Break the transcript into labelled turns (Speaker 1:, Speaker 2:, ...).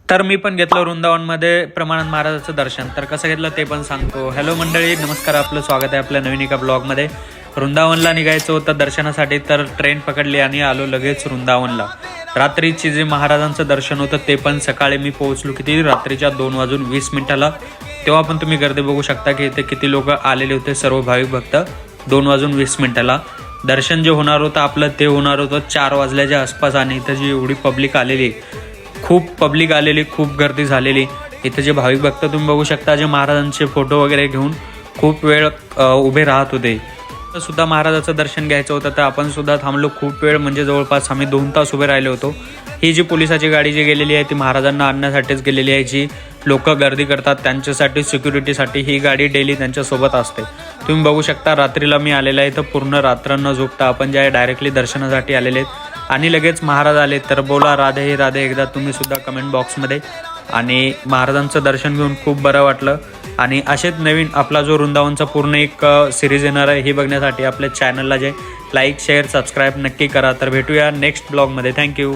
Speaker 1: तर मी पण घेतलं वृंदावनमध्ये प्रमाणात महाराजाचं दर्शन. तर कसं घेतलं ते पण सांगतो. हॅलो मंडळी, नमस्कार, आपलं स्वागत आहे आपल्या नवीन एका ब्लॉगमध्ये. वृंदावनला निघायचं होतं दर्शनासाठी, तर ट्रेन पकडली आणि आलो लगेच वृंदावनला. रात्रीची जे महाराजांचं दर्शन होतं ते पण सकाळी मी पोहोचलो किती रात्रीच्या 2:20 तेव्हा पण तुम्ही गर्दी बघू शकता की इथे किती लोक आलेले होते, सर्व भाविक भक्त. 2:20 दर्शन जे होणार होतं आपलं ते होणार होतं 4 वाजल्याच्या आसपास. आणि इथं जी एवढी पब्लिक आलेली, खूप पब्लिक आलेली, खूप गर्दी झालेली. इथं जे भाविक भक्त तुम्ही बघू शकता, जे महाराजांचे फोटो वगैरे घेऊन खूप वेळ उभे राहत होते. सुद्धा महाराजाचं दर्शन घ्यायचं होतं, तर आपण सुद्धा थांबलो खूप वेळ, म्हणजे जवळपास आम्ही 2 तास उभे राहिले होतो. ही जी पोलिसाची गाडी जी गेलेली आहे ती महाराजांना आणण्यासाठीच गेलेली आहे. जी लोक गर्दी करतात त्यांच्यासाठी, सिक्युरिटीसाठी ही गाडी डेली त्यांच्यासोबत असते. तुम्ही बघू शकता रात्रीला मी आलेला आहे, तर पूर्ण रात्र न झोपता आपण जे आहे डायरेक्टली दर्शनासाठी आलेले आहेत. आणि लगेच महाराज आले, तर बोला राधे राधे एकदा तुम्ही सुद्धा कमेंट बॉक्समध्ये. आणि महाराजांचं दर्शन घेऊन खूप बरं वाटलं. आणि असेच नवीन आपला जो वृंदावनचा पूर्ण एक सिरीज येणार आहे, ही बघण्यासाठी आपल्या चॅनलला जे लाईक शेअर सबस्क्राईब नक्की करा. तर भेटूया नेक्स्ट ब्लॉगमध्ये. थँक्यू.